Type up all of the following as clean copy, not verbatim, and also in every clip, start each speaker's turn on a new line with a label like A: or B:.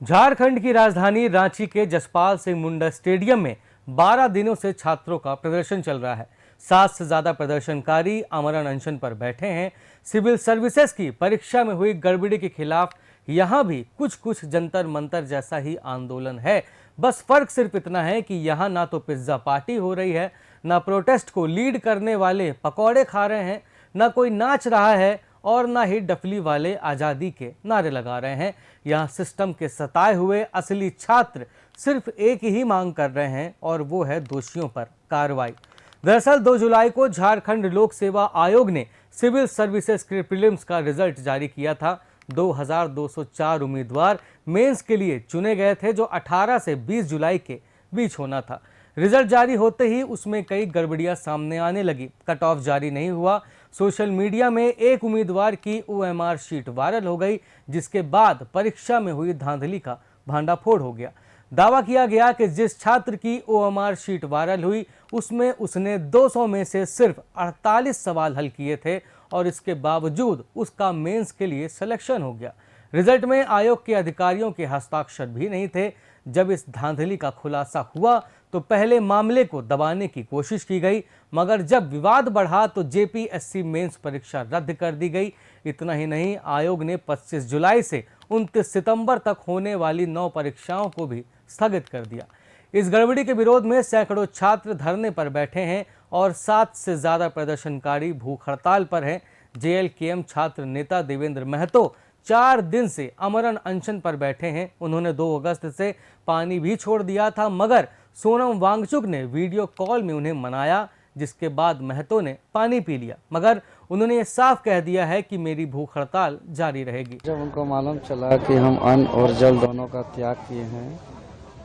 A: झारखंड की राजधानी रांची के जसपाल सिंह मुंडा स्टेडियम में 12 दिनों से छात्रों का प्रदर्शन चल रहा है। 7 से ज्यादा प्रदर्शनकारी आमरण अनशन पर बैठे हैं। सिविल सर्विसेज की परीक्षा में हुई गड़बड़ी के खिलाफ यहां भी कुछ जंतर मंतर जैसा ही आंदोलन है। बस फर्क सिर्फ इतना है कि यहां ना तो पिज्जा पार्टी हो रही है, ना प्रोटेस्ट को लीड करने वाले पकौड़े खा रहे हैं, ना कोई नाच रहा है और ना ही डफली वाले आज़ादी के नारे लगा रहे हैं। यहाँ सिस्टम के सताए हुए असली छात्र सिर्फ एक ही मांग कर रहे हैं और वो है दोषियों पर कार्रवाई। दरअसल 2 जुलाई को झारखंड लोक सेवा आयोग ने सिविल सर्विसेज के प्रीलिम्स का रिजल्ट जारी किया था। 2204 उम्मीदवार मेंस के लिए चुने गए थे, जो 18 से 20 जुलाई के बीच होना था। रिजल्ट जारी होते ही उसमें कई गड़बड़ियां सामने आने लगी। कट ऑफ जारी नहीं हुआ। सोशल मीडिया में एक उम्मीदवार की OMR शीट वायरल हो गई, जिसके बाद परीक्षा में हुई धांधली का भांडाफोड़ हो गया। दावा किया गया कि जिस छात्र की OMR शीट वायरल हुई उसमें उसने 200 में से सिर्फ 48 सवाल हल किए थे और इसके बावजूद उसका मेंस के लिए सिलेक्शन हो गया। रिजल्ट में आयोग के अधिकारियों के हस्ताक्षर भी नहीं थे। जब इस धांधली का खुलासा हुआ तो पहले मामले को दबाने की कोशिश की गई, मगर जब विवाद बढ़ा तो JPSC मेंस परीक्षा रद्द कर दी गई। इतना ही नहीं, आयोग ने 25 जुलाई से 29 सितंबर तक होने वाली 9 परीक्षाओं को भी स्थगित कर दिया। इस गड़बड़ी के विरोध में सैकड़ों छात्र धरने पर बैठे हैं और 7 से ज्यादा प्रदर्शनकारी भूख हड़ताल पर हैं। JLKM छात्र नेता देवेंद्र महतो 4 दिन से आमरण अनशन पर बैठे हैं। उन्होंने 2 अगस्त से पानी भी छोड़ दिया था, मगर सोनम वांगचुक ने वीडियो कॉल में उन्हें मनाया, जिसके बाद महतो ने पानी पी लिया, मगर उन्होंने ये साफ कह दिया है कि मेरी भूख हड़ताल जारी रहेगी।
B: जब उनको मालूम चला कि हम अन्न और जल दोनों का त्याग किए हैं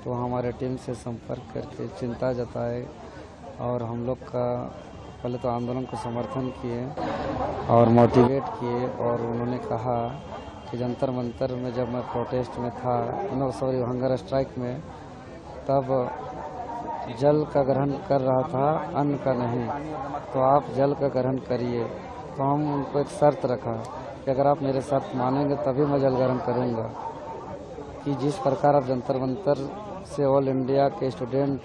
B: तो हमारे टीम से संपर्क करके चिंता जताए और हम लोग का पहले तो आंदोलन को समर्थन किए और मोटिवेट किए। और उन्होंने कहा कि जंतर मंतर में जब मैं प्रोटेस्ट में था, हंगर स्ट्राइक में, तब जल का ग्रहण कर रहा था, अन्न का नहीं, तो आप जल का ग्रहण करिए। तो हम उनको एक शर्त रखा कि अगर आप मेरे शर्त मानेंगे तभी मैं जल ग्रहण करूँगा। कि जिस प्रकार आप जंतर मंतर से ऑल इंडिया के स्टूडेंट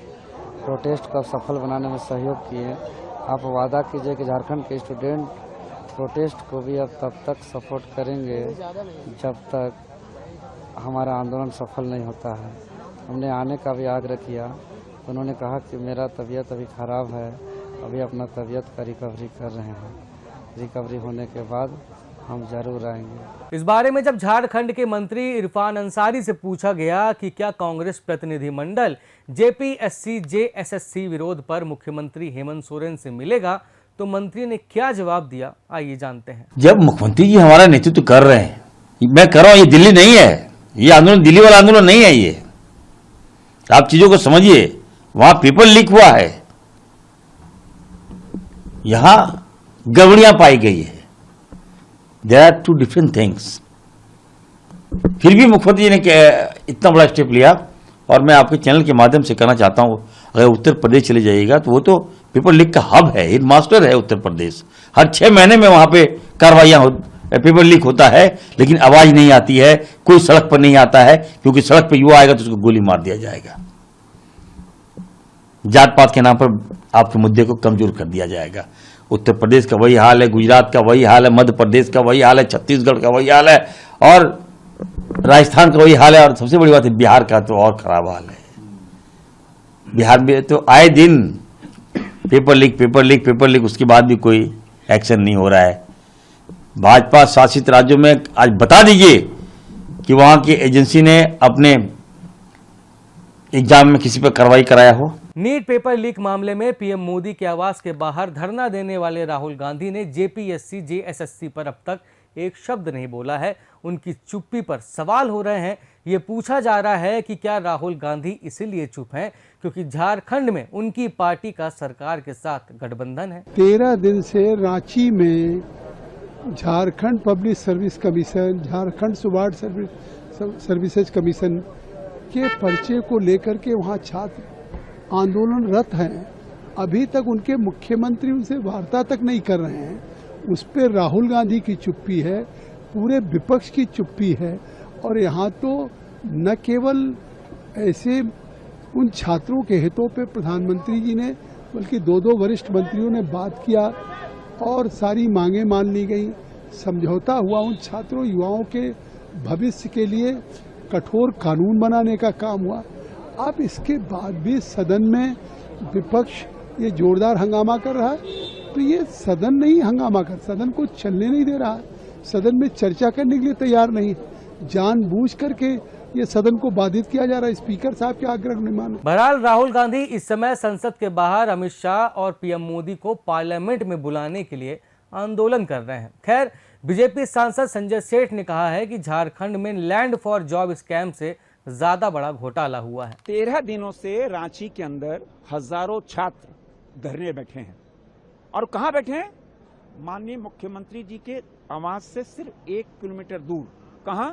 B: प्रोटेस्ट को सफल बनाने में सहयोग किए, आप वादा कीजिए कि झारखंड के स्टूडेंट प्रोटेस्ट को भी अब तब तक सपोर्ट करेंगे जब तक हमारा आंदोलन सफल नहीं होता है। हमने आने का भी आग्रह किया तो उन्होंने कहा कि मेरा तबीयत अभी ख़राब है, अभी अपना तबीयत का रिकवरी कर रहे हैं, रिकवरी होने के बाद हम जरूर आएंगे।
A: इस बारे में जब झारखंड के मंत्री इरफान अंसारी से पूछा गया कि क्या कांग्रेस प्रतिनिधिमंडल JPSC JSSC विरोध पर मुख्यमंत्री हेमंत सोरेन से मिलेगा, तो मंत्री ने क्या जवाब दिया, आइए जानते हैं।
C: जब मुख्यमंत्री जी हमारा नेतृत्व कर रहे हैं, मैं कर रहा हूं, ये दिल्ली नहीं है, ये आंदोलन दिल्ली वाला आंदोलन नहीं है। ये आप चीजों को समझिए, वहां पेपर लीक हुआ है, यहां गड़बड़ियां पाई गई है। There are 2 different things. फिर भी मुख्यमंत्री जी ने इतना बड़ा स्टेप लिया और मैं आपके चैनल के माध्यम से कहना चाहता हूं, अगर उत्तर प्रदेश चले जाइएगा तो वो तो पेपर लीक का हब है, हेड मास्टर है उत्तर प्रदेश। हर 6 महीने में वहां पे कार्रवाइयां पेपर लीक होता है, लेकिन आवाज नहीं आती है, कोई सड़क पर नहीं आता है, क्योंकि सड़क पर युवा आएगा तो उसको गोली मार दिया जाएगा, जात पात के नाम पर आपके मुद्दे को कमजोर कर दिया जाएगा। उत्तर प्रदेश का वही हाल है, गुजरात का वही हाल है, मध्य प्रदेश का वही हाल है, छत्तीसगढ़ का वही हाल है और राजस्थान का वही हाल है, और सबसे बड़ी बात है बिहार का तो और खराब हाल है। बिहार में तो आए दिन पेपर लीक, उसके बाद भी कोई एक्शन नहीं हो रहा है। भाजपा शासित राज्यों में आज बता दीजिए कि वहां की एजेंसी ने अपने एग्जाम में किसी पर कार्रवाई कराया हो।
A: नीट पेपर लीक मामले में PM मोदी के आवास के बाहर धरना देने वाले राहुल गांधी ने JPSC JSSC पर अब तक एक शब्द नहीं बोला है। उनकी चुप्पी पर सवाल हो रहे हैं। ये पूछा जा रहा है कि क्या राहुल गांधी इसीलिए चुप हैं क्योंकि झारखंड में उनकी पार्टी का सरकार के साथ गठबंधन है।
D: 13 दिन से रांची में Jharkhand public service commission, Jharkhand subordinate services commission के पर्चे को लेकर के वहाँ छात्र आंदोलनरत हैं। अभी तक उनके मुख्यमंत्री उनसे वार्ता तक नहीं कर रहे हैं। उस पर राहुल गांधी की चुप्पी है, पूरे विपक्ष की चुप्पी है। और यहाँ तो न केवल ऐसे उन छात्रों के हितों पे प्रधानमंत्री जी ने, बल्कि दो वरिष्ठ मंत्रियों ने बात किया और सारी मांगें मान ली गई, समझौता हुआ। उन छात्रों युवाओं के भविष्य के लिए कठोर कानून बनाने का काम हुआ। अब इसके बाद भी सदन में विपक्ष ये जोरदार हंगामा कर रहा है, तो ये सदन नहीं हंगामा कर, सदन को चलने नहीं दे रहा है, सदन में चर्चा करने के लिए तैयार नहीं, जानबूझ करके ये सदन को बाधित किया जा रहा है। स्पीकर साहब के आग्रह नहीं माने।
A: बहरहाल राहुल गांधी इस समय संसद के बाहर अमित शाह और पीएम मोदी को पार्लियामेंट में बुलाने के लिए आंदोलन कर रहे हैं। खैर, बीजेपी सांसद संजय सेठ ने कहा है कि झारखंड में लैंड फॉर जॉब स्कैम से ज्यादा बड़ा घोटाला हुआ है।
E: 13 दिनों से रांची के अंदर हजारों छात्र धरने बैठे हैं। और कहां बैठे हैं? माननीय मुख्यमंत्री जी के आवास से सिर्फ 1 किलोमीटर दूर। कहां?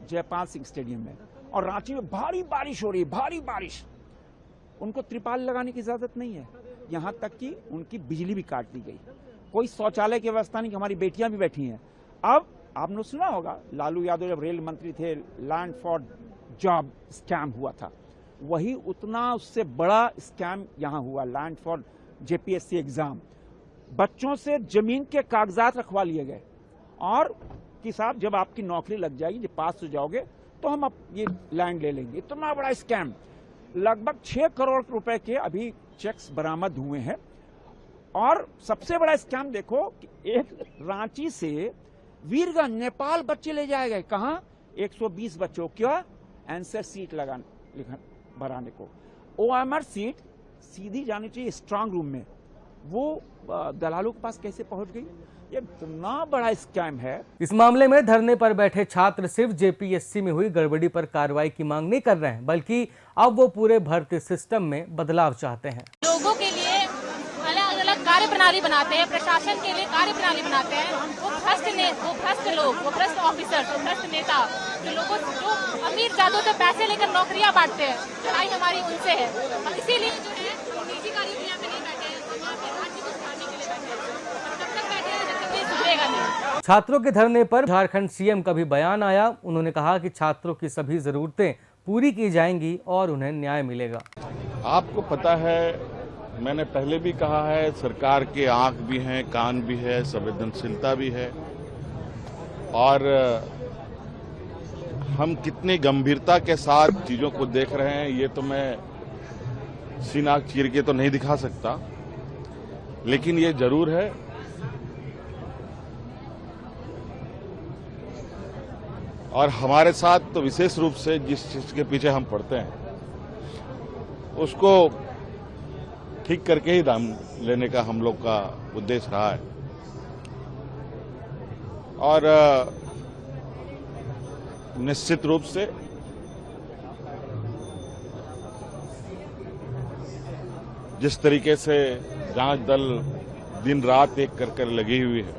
E: जयपाल सिंह स्टेडियम में। और रांची में भारी बारिश हो रही है, भारी बारिश। उनको त्रिपाल लगाने की इजाजत नहीं है, यहां तक कि उनकी बिजली भी काट दी गई। कोई शौचालय की व्यवस्था नहीं, कि हमारी बेटियां भी बैठी हैं। अब आपने सुना होगा, लालू यादव जब रेल मंत्री थे, लैंड फॉर जॉब स्कैम हुआ था, वही उतना उससे बड़ा स्कैम यहां हुआ। लैंड फॉर जेपीएससी एग्जाम, बच्चों से जमीन के कागजात रखवा लिए गए और कि साहब जब आपकी नौकरी लग जाएगी, जब पास हो जाओगे तो हम अब ये लैंड ले लेंगे। इतना बड़ा स्कैम। लगभग 6 करोड़ रुपए के अभी चेक्स बरामद हुए हैं। और सबसे बड़ा स्कैम देखो कि एक रांची से वीरगंज नेपाल बच्चे ले जाए गए। कहां? 120 बच्चों क्या आंसर सीट भराने को। ओएमआर सीट सीधी जानी चाहिए स्ट्रांग रूम में, वो दलालों के पास कैसे पहुंच गई? ये इतना बड़ा स्कैम है।
A: इस मामले में धरने पर बैठे छात्र सिर्फ जेपीएससी में हुई गड़बड़ी पर कार्रवाई की मांग नहीं कर रहे हैं, बल्कि अब वो पूरे भर्ती सिस्टम में बदलाव चाहते हैं।
F: लोगों के लिए अलग अलग कार्य प्रणाली बनाते हैं, प्रशासन के लिए कार्य प्रणाली बनाते हैं। वो भ्रष्ट लोग, वो भ्रष्ट ऑफिसर, वो भ्रष्ट नेता, जो लोगों जो अमीर जादों से पैसे लेकर नौकरियां बांटते हैं, लड़ाई हमारी उनसे है। और इसीलिए जो है निजी कार्यालय में नहीं बैठे हैं, हम यहाँ पे राज्य को सुधारने के लिए बैठे हैं। और जब तक बैठे हैं जब तक ये सुधरेगा नहीं।
A: छात्रों के धरने पर झारखंड सीएम का भी बयान आया। उन्होंने कहा कि छात्रों की सभी जरूरतें पूरी की जाएंगी और उन्हें न्याय मिलेगा।
G: आपको पता है, मैंने पहले भी कहा है, सरकार के आंख भी हैं, कान भी है, संवेदनशीलता भी है और हम कितनी गंभीरता के साथ चीजों को देख रहे हैं ये तो मैं सीना चीर के तो नहीं दिखा सकता, लेकिन ये जरूर है और हमारे साथ तो विशेष रूप से जिस चीज के पीछे हम पड़ते हैं उसको ठीक करके ही दाम लेने का हम लोग का उद्देश्य रहा है। और निश्चित रूप से जिस तरीके से जांच दल दिन रात एक कर लगी हुई है,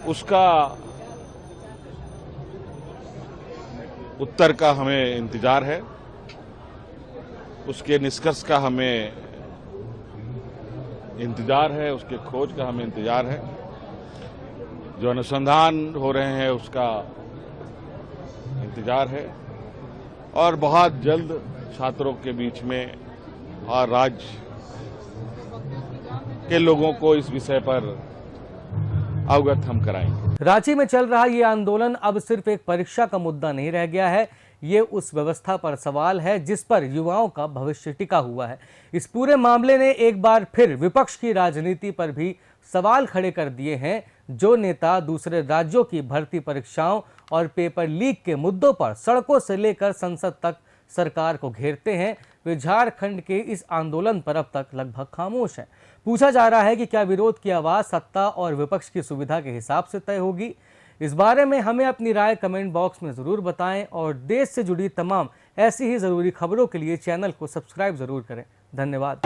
G: उसका उत्तर का हमें इंतजार है, उसके निष्कर्ष का हमें इंतजार है, उसके खोज का हमें इंतजार है, जो अनुसंधान हो रहे हैं उसका इंतजार है और बहुत जल्द छात्रों के बीच में और राज्य के लोगों को इस विषय पर अवगत हम कराएंगे।
A: रांची में चल रहा ये आंदोलन अब सिर्फ एक परीक्षा का मुद्दा नहीं रह गया है, ये उस व्यवस्था पर सवाल है जिस पर युवाओं का भविष्य टिका हुआ है। इस पूरे मामले ने एक बार फिर विपक्ष की राजनीति पर भी सवाल खड़े कर दिए हैं। जो नेता दूसरे राज्यों की भर्ती परीक्षाओं और पेपर लीक के मुद्दों पर सड़कों से लेकर संसद तक सरकार को घेरते हैं, वे झारखंड के इस आंदोलन पर अब तक लगभग खामोश हैं। पूछा जा रहा है कि क्या विरोध की आवाज सत्ता और विपक्ष की सुविधा के हिसाब से तय होगी? इस बारे में हमें अपनी राय कमेंट बॉक्स में जरूर बताएं और देश से जुड़ी तमाम ऐसी ही जरूरी खबरों के लिए चैनल को सब्सक्राइब जरूर करें। धन्यवाद।